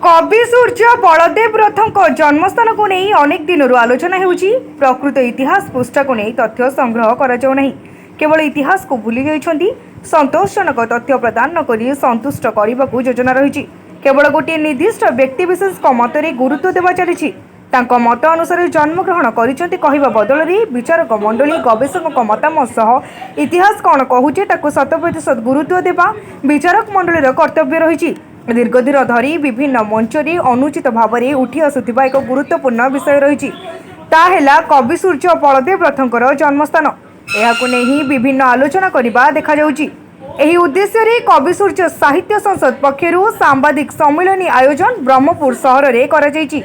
कवि सूर्य बलदेव रथों जन्मस्थान को नहीं अनेक दिन आलोचना होउछि। प्रकृत इतिहास पृष्ठा को नहीं तथ्य संग्रह करा जाउ नहीं। केवल इतिहास को भूली जाइछन्ति। संतोषजनक तथ्य प्रदान न करी संतुष्ट करने को योजना रही। केवल गोटे निर्दिष्ट व्यक्तिविशेष मतरे गुरुत्व देवा चली। तांको मत अनुसार जन्मग्रहण करिसेंति कहवा बदल विचारक मंडली गवेषक मतामत सह इतिहास कौन कहूचे ताकू 100% गुरुत्व देवा विचारक मंडलीर कर्तव्य रही। दीर्घ दिन धरी विभिन्न मंचरे अनुचित भाव में उठी आसुथिबा एक गुरुत्वपूर्ण विषय रही। ताहेला कवि सूर्य बलदेव रथंकर जन्मस्थान। एहाकु नहीं विभिन्न आलोचना करबा देखा जाउची। एही उद्देश्य रे कवि सूर्य साहित्य संसद पक्षरु सांबादिक सम्मेलन आयोजन ब्रह्मपुर सहर रे करा जायची।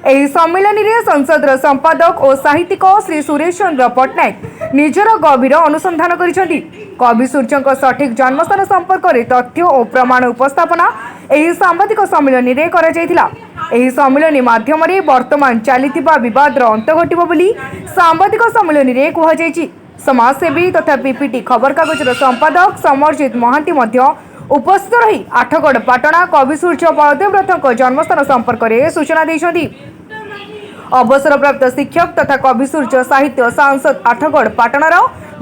एही सम्मेलन रे संसदर संपादक और साहित्यिक श्री सुरेश चंद्र पट्टनायक निजर गभीर अनुसंधान करिसेंती। कवि सूर्य सठिक जन्मस्थान संपर्क में तथ्य और प्रमाण उपस्थापना एही सांबादिक सम्मेलन रे करा जायतिला। एही सम्मेलन माध्यम रे वर्तमान चलीथिबा विवादर अंत घटिबो बोली सांबादिक सम्मेलन रे कुहा जायची। समाजसेवी तथा पीपीटी खबर कागजर संपादक समरजित महांती मध्य उपस्थित रही आठगढ़ पाटणा कवि सूर्य बलदेव रथों जन्मस्थान संपर्क में सूचना देइछन्ती। अवसरप्राप्त शिक्षक तथा कवि सूर्य साहित्य सांसद आठगढ़ पाटणार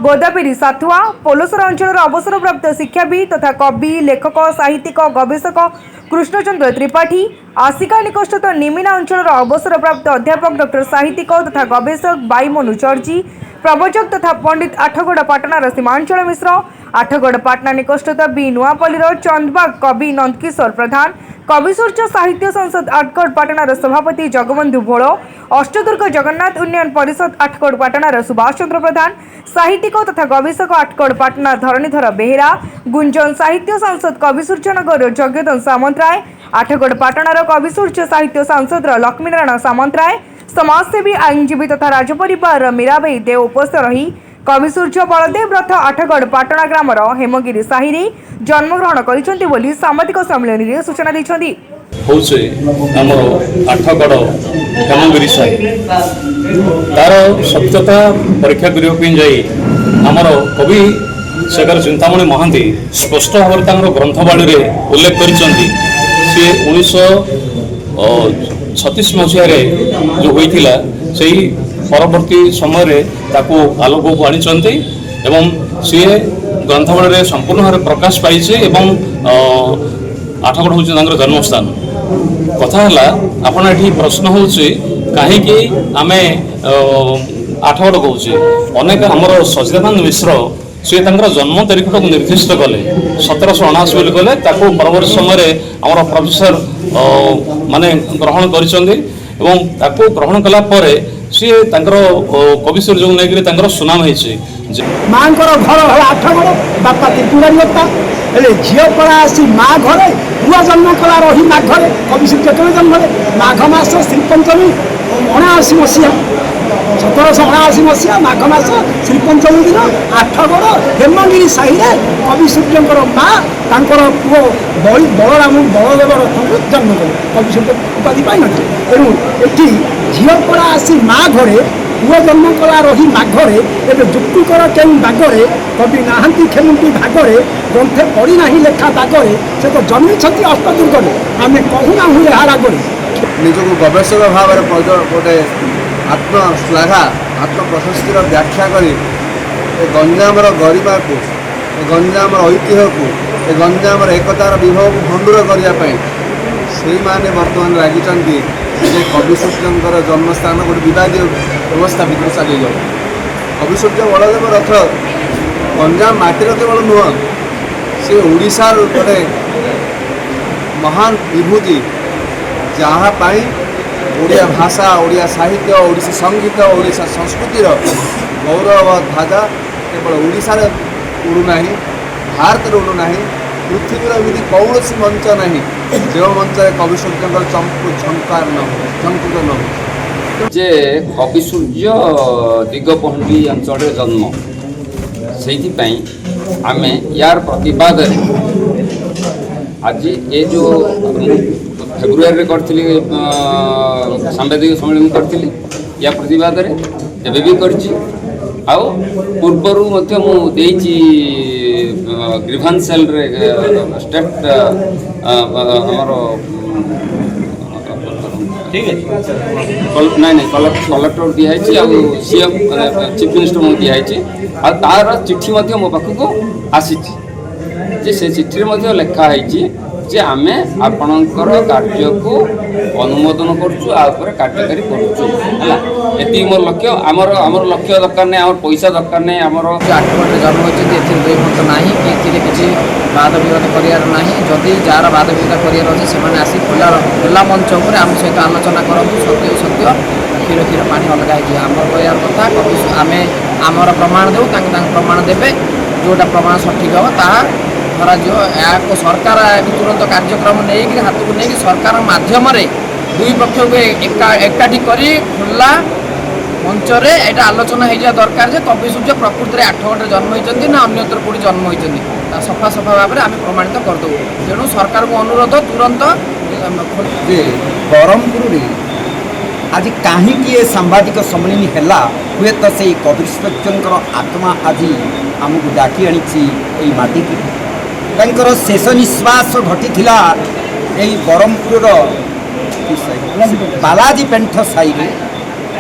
गोदाबेरी साथुआ पोलोसर अंचल अवसरप्राप्त शिक्षाविद तथा कवि लेखक साहित्यिक गवेषक कृष्णचंद्र त्रिपाठी आसिका निकटस्थ निमिना अंचल अवसरप्राप्त अध्यापक डॉक्टर साहित्यिक तथा गवेषक बाईमनु चर्जी प्रवचक तथा पंडित आठगढ़ पाटणार सीमांचल मिश्र आठगढ़ पाटना निकटस्थ बी नुआपल्लीर चंदबाग कवि नंदकिशोर प्रधान कवि सूर्य साहित्य संसद आठगढ़ पाटणार सभापति जगबंधु भोल अष्टदुर्ग जगन्नाथ उन्नयन परिषद आठगढ़ पाटणार सुभाष चंद्र प्रधान साहित्यिक तथा गवेषक आठगढ़ पाटना धरणीधर बेहेरा गुंजन साहित्य संसद कवि सूर्यनगर जगदन सामंतराय आठगढ़ पाटणार कवि सूर्य साहित्य सांसद लक्ष्मीनारायण सामंतराय समाजसेवी आईनजीवी तथा राजपरिवार मीराबाई देव उपस्थित रही कवि सूर्य बलदेव रथ आठगढ़ पाटणा ग्रामर हेमगिरी साहि रे जन्मग्रहण करिसेंति बोली सामाजिक सम्मेलन रे सूचना दैछन्ति। होउसे हमर आठगढ़ हेमगिरी साहि तार सत्यता परीक्षा करियो पिन जाई हमर कवि शेखर चिंतामणि महांती स्पष्ट भाव तांकर ग्रंथवाणी रे उल्लेख करिसेंति। से 1936 मसीह रे जो होइथिला सेही परवर्ती समय ताकू आलोक को आनी एवं सी ग्रंथवाणी संपूर्ण भाव प्रकाश पाई आठगढ़ हूँ जन्मस्थान कथा आपड़ ये प्रश्न हूँ कहीं आम आठगढ़ कहे अनेक आमर सचिदानंद मिश्र सी जन्म तारीख को निर्दिष्ट कले 1779 कले परवर्ती समय आम प्रोफेसर माने ग्रहण कर ग्रहण कला सी कवि सूर्य नहीं सुनाम होती माँ घर है आठगढ़ बापा त्रिपुरारी बापा हेले झील पड़ा आसी माँ घरे पुआ जन्म कला रही माघ कवि सूर्य केवे जन्म माघ मास श्रीपंचमी 79 मसीहा 1779 मसीहा माघ मास श्रीपंचमी दिन आठगढ़ हेमगिरी साहि कवि सूर्यर माँ तांकर पुओ बलराम बलदेव रथ को जन्म कले कवि सूर्य उपाधि पाई न तेणु ये झील पड़ा आसी माँ घरे पुओ जन्म कला रही माघरे एवं जुक्तिकर के बागरे कवि नहांती खेलुंटी भागरे ग्रंथे पड़ी ना लेखा दागरे से तो जन्मी अष्टदुर्गे आम कहूना हुए यार आगे निजक गवेषक भाव गोटे आत्मश्लाघा आत्मप्रशस्तिर व्याख्या कर गंजाम गरिमा को गंजाम ऐतिह्य को गंजाम एकतार विभव को भंडूर करने से माने बर्तमान लगी कवि सूर्यर जन्मस्थान गोटे विवादीय व्यवस्था भितर चली जाऊ कवि सूर्य बलदेव रथ गंजाम माटीर केवल नुह से ओडिशार गोटे महान विभूति जहाँपाई ओडिया भाषा ओडिया साहित्य ओडिसी संगीत ओडिशा संस्कृतिर गौरव ध्वजा केवल ओडिशार उड़ूना भारत उड़ूना पृथ्वीर एमती कौन मंच ना जो मंच कवि सूर्य झंकार न झंकृत न हो जे कवि सूर्य दिगपहंडी अंचल जन्म से आम यार प्रतिवाद आज ये जो फेब्रुआरी करी सांबादिक सम्मेलन करी या प्रतिवाद एवं भी कर पूर्वर ग्रीभांस सेल स्टेट आमर ठीक है ନାଇଁ କଲେକ୍ଟର ଦିଆହେଇଛି ଆଉ ସିଏମ୍ ଚିଫ୍ ମିନିଷ୍ଟରଙ୍କୁ ଦିଆହେଇଛି ଆଉ ତାର ଚିଠି ମଧ୍ୟ ମୋ ପାଖକୁ ଆସିଛି ଯେ ସେ ଚିଠିରେ ମଧ୍ୟ ଲେଖା ହେଇଛି ଯେ ଆମେ ଆପଣଙ୍କର କାର୍ଯ୍ୟକୁ ଅନୁମୋଦନ କରୁଛୁ ଆ ଉପରେ କାର୍ଯ୍ୟକାରୀ କରୁଛୁ ହେଲା ଏତିକି ମୋର ଲକ୍ଷ୍ୟ ଆମର ଲକ୍ଷ୍ୟ ଦରକାର ନାହିଁ ଆମର ପଇସା ଦରକାର ନାହିଁ ଆମର 8 ବର୍ଷରେ ଜନ୍ମ ହୋଇଛନ୍ତି ଏଥିରେ ଦୁଇ ମତ ନାହିଁ କି ଏଥିରେ କିଛି ବାଦ ବିବାଦ କରିବାର ନାହିଁ ଯଦି ଯାହାର ବାଦ ବିବାଦ କରିବାର ଅଛି ସେମାନେ ଆସି ଖୋଲା ମଞ୍ଚ ଉପରେ ଆମ ସହିତ ଆଲୋଚନା କରନ୍ତୁ ସତ୍ୟ କ୍ଷୀର ପାଣି ଅଲଗା ହେଇଯିବ ଆମର କହିବାର କଥା ଆମେ ଆମର ପ୍ରମାଣ ଦେଉ ତାଙ୍କ ପ୍ରମାଣ ଦେବେ ଯେଉଁଟା ପ୍ରମାଣ ସଠିକ୍ ହେବ ତାହା କରାଯିବ ଏହାକୁ ସରକାର ତୁରନ୍ତ କାର୍ଯ୍ୟକ୍ରମ ନେଇକି ହାତକୁ ନେଇକି ସରକାର ମାଧ୍ୟମରେ ଦୁଇ ପକ୍ଷକୁ ଏକାଠି କରି ଖୋଲା ମଞ୍ଚରେ ଏଇଟା ଆଲୋଚନା ହେଇଯିବା ଦରକାର ଯେ କବି ସୂର୍ଯ୍ୟ ପ୍ରକୃତିରେ 8ଗଡ଼ରେ ଜନ୍ମ ହୋଇଛନ୍ତି ନା ଅନ୍ୟତ୍ର କେଉଁଠି ଜନ୍ମ ହୋଇଛନ୍ତି ସଫା ଭାବରେ ଆମେ ପ୍ରମାଣିତ କରିଦେବୁ ତେଣୁ ସରକାରଙ୍କୁ ଅନୁରୋଧ ତୁରନ୍ତ ଯେ ବ୍ରହ୍ମପୁରରେ ଆଜି କାହିଁକି ଏ ସାମ୍ବାଦିକ ସମ୍ମିଳନୀ ହେଲା ହୁଏତ ସେଇ କବି ସୂର୍ଯ୍ୟଙ୍କର ଆତ୍ମା ଆଜି ଆମକୁ ଡାକି ଆଣିଛି ଏଇ ମାଟିକୁ ତାଙ୍କର ଶେଷ ନିଶ୍ୱାସ ଘଟିଥିଲା ଏଇ ବ୍ରହ୍ମପୁରର ବାଲାଜୀ ପେଣ୍ଠ ସାହିରେ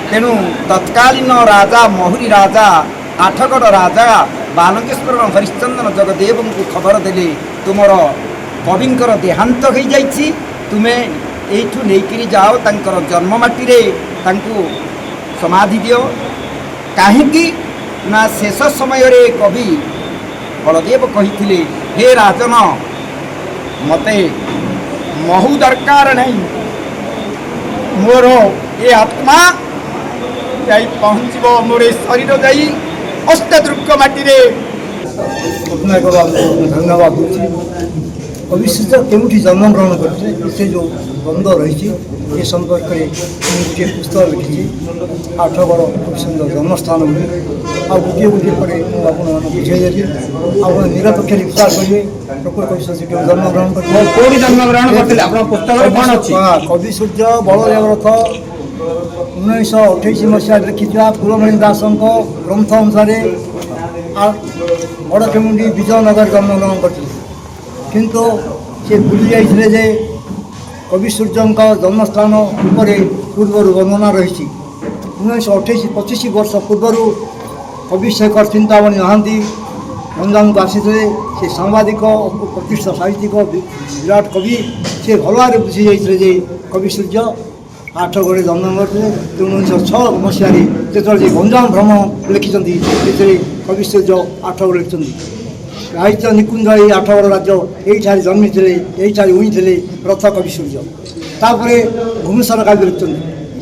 ତେଣୁ ତତ୍କାଳୀନ ରାଜା ମହୁରୀ ରାଜା ଆଠଗଡ଼ ରାଜା ବାଲକେଶ୍ୱର ହରିଶ୍ଚନ୍ଦ୍ର ଜଗଦେବଙ୍କୁ ଖବର ଦେଲେ ତୁମର କବିଙ୍କର ଦେହାନ୍ତ ହୋଇଯାଇଛି ତୁମେ ଏଇଠୁ ନେଇକରି ଯାଅ ତାଙ୍କର ଜନ୍ମ ମାଟିରେ ତାଙ୍କୁ ସମାଧି ଦିଅ କାହିଁକି ନା ଶେଷ ସମୟରେ କବି ବଳଦେବ କହିଥିଲେ ହେ ରାଜନ ମୋତେ ମହୁ ଦରକାର ନାହିଁ ମୋର ଏ ଆତ୍ମା ଯାଇ ପହଞ୍ଚିବ ମୋର ଏ ଶରୀର ଯାଇ ଅଷ୍ଟଦୁର୍ଗ ମାଟିରେ ପଟ୍ଟନାୟକ ବାବୁଙ୍କୁ ଧନ୍ୟବାଦ ଦେଉଛି କବି ସୂର୍ଯ୍ୟ କେଉଁଠି ଜନ୍ମଗ୍ରହଣ କରିଥିଲେ ସେ ଯେଉଁ ଦ୍ୱନ୍ଦ୍ୱ ରହିଛି ଏ ସମ୍ପର୍କରେ ମୁଁ ଗୋଟିଏ ପୁସ୍ତକ ଲେଖିଛି 8ଗଡ଼ କବି ସୂର୍ଯ୍ୟ ଜନ୍ମସ୍ଥାନ ବୋଲି ଆଉ ଗୋଟିଏ ପରେ ମୁଁ ଆପଣମାନଙ୍କୁ ବୁଝେଇଦେଲି ଆପଣ ନିରପେକ୍ଷରେ ବିଚାର କରିବେ ପ୍ରକୃତ କବି ସୂର୍ଯ୍ୟ କେଉଁ ଜନ୍ମଗ୍ରହଣ କରିଥିଲେ କେଉଁଠି ଜନ୍ମଗ୍ରହଣ କରିଥିଲେ ଆପଣଙ୍କ ପୁସ୍ତକରେ କ'ଣ ଅଛି କବି ସୂର୍ଯ୍ୟ ବଳଦେବ ରଥ 1928 ମସିହାରେ ଲେଖିଥିବା କୁଳମଣି ଦାସଙ୍କ ଗ୍ରନ୍ଥ ଅନୁସାରେ ବଡ଼କେମୁଣ୍ଡି ବିଜୟନଗର ଜନ୍ମଗ୍ରହଣ କରିଥିଲେ କିନ୍ତୁ ସେ ଭୁଲି ଯାଇଥିଲେ ଯେ କବି ସୂର୍ଯ୍ୟଙ୍କ ଜନ୍ମସ୍ଥାନ ଉପରେ ପୂର୍ବରୁ ବର୍ଣ୍ଣନା ରହିଛି 1928-25 ବର୍ଷ ପୂର୍ବରୁ କବି ଶେଖର ଚିନ୍ତାମଣି ମହାନ୍ତି ଗଞ୍ଜାମକୁ ଆସିଥିଲେ ସେ ସାମ୍ବାଦିକ ପ୍ରତିଷ୍ଠିତ ସାହିତ୍ୟିକ ବିରାଟ କବି ସେ ଭଲ ଭାବରେ ବୁଝି ଯାଇଥିଲେ ଯେ କବି ସୂର୍ଯ୍ୟ 8ଗଡ଼ରେ ଜନ୍ମ କରିଥିଲେ ତେଣୁ 1906 ମସିହାରେ ଯେତେବେଳେ ଯେ ଗଞ୍ଜାମ ଭ୍ରମଣ ଲେଖିଛନ୍ତି ସେଥିରେ କବି ସୂର୍ଯ୍ୟ 8ଗଡ଼ ଲେଖିଛନ୍ତି ସାହିତ୍ୟ ନିକୁଞ୍ଜ ଏଇ 8ଗଡ଼ ରାଜ୍ୟ ଏଇଠାରେ ଜନ୍ମିଥିଲେ ଏଇଠାରେ ଉଇଁଥିଲେ ରଥ କବି ସୂର୍ଯ୍ୟ ତାପରେ ଭୁବନେଶ୍ୱର କାବ୍ୟ ଲେଖିଛନ୍ତି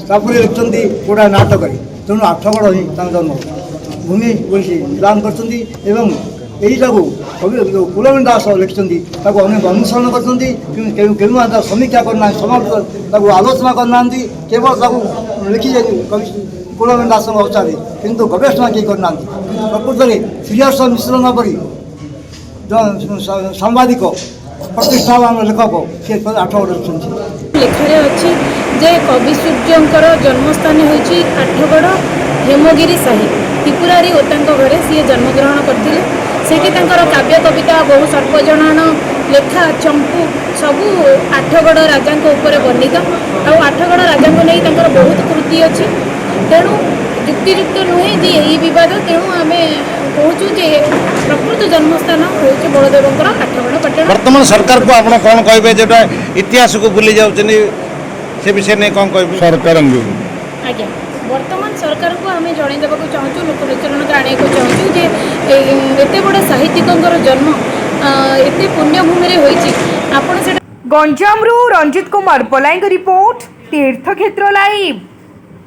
ତାପରେ ଲେଖିଛନ୍ତି ଗୋଟାଏ ନାଟକରେ ତେଣୁ 8ଗଡ଼ ହିଁ ତାଙ୍କ ଜନ୍ମ ଭୂମି ବୋଲି ନିଲାମ କରିଛନ୍ତି ଏବଂ ଏଇଟାକୁ କବି କୁଳମଣି ଦାସ ଲେଖିଛନ୍ତି ତାକୁ ଅନେକ ଅନୁସରଣ କରିଛନ୍ତି କେଉଁ ତାକୁ ସମୀକ୍ଷା କରିନାହାନ୍ତି ସମାପ୍ତ ତାକୁ ଆଲୋଚନା କରିନାହାନ୍ତି କେବଳ ତାକୁ ଲେଖିଛନ୍ତି କବି କୁଳମଣି ଦାସଙ୍କ ଅଚାରେ କିନ୍ତୁ ଗବେଷଣା କେହି କରିନାହାନ୍ତି ପ୍ରକୃତରେ ଶ୍ରୀହର୍ଷ ମିଶ୍ର ନପରି ସାମ୍ବାଦିକ ପ୍ରତିଷ୍ଠାନ ଲେଖକ ସେ 8ଗଡ଼ ଲେଖିଛନ୍ତି ଲେଖାରେ ଅଛି ଯେ କବି ସୂର୍ଯ୍ୟଙ୍କର ଜନ୍ମସ୍ଥାନ ହେଉଛି 8ଗଡ଼ ହେମଗିରି ସାହି ତ୍ରିପୁରାରୀ ଓତାଙ୍କ ଘରେ ସିଏ ଜନ୍ମଗ୍ରହଣ କରିଥିଲେ ସେଠି ତାଙ୍କର କାବ୍ୟ କବିତା ବହୁ ସର୍ବଜଣାଣ ଲେଖା ଚମ୍ପୁ ସବୁ 8ଗଡ଼ ରାଜାଙ୍କ ଉପରେ ବର୍ଣ୍ଣିତ ଆଉ 8ଗଡ଼ ରାଜାଙ୍କୁ ନେଇ ତାଙ୍କର ବହୁତ କୃତି ଅଛି ତେଣୁ ଯୁକ୍ତିଯୁକ୍ତ ନୁହେଁ ଯେ ଏହି ବିବାଦ ତେଣୁ ଆମେ କହୁଛୁ ଯେ ପ୍ରକୃତ ଜନ୍ମସ୍ଥାନ ହେଉଛି ବଳଦେବଙ୍କର 8ଗଡ଼ ପାଟଣା ବର୍ତ୍ତମାନ ସରକାରକୁ ଆପଣ କ'ଣ କହିବେ ଯେଉଁଟା ଇତିହାସକୁ ଭୁଲି ଯାଉଛନ୍ତି ସେ ବିଷୟ ନେଇ କ'ଣ କହିବେ ସରକାରଙ୍କୁ ଆଜ୍ଞା ବର୍ତ୍ତମାନ ସରକାରଙ୍କୁ ଆମେ ଜଣାଇଦେବାକୁ ଚାହୁଁଛୁ ଲୋକଲୋଚନକୁ ଆଣିବାକୁ ଚାହୁଁଛୁ ଯେ ଏତେ ବଡ଼ ସାହିତ୍ୟିକଙ୍କର ଜନ୍ମ ଏତେ ପୁଣ୍ୟଭୂମିରେ ହୋଇଛି ଆପଣ ସେଟା ଗଞ୍ଜାମରୁ ରଞ୍ଜିତ କୁମାର ପଲାଇଙ୍କ ରିପୋର୍ଟ ତୀର୍ଥକ୍ଷେତ୍ର ଲାଇଭ୍।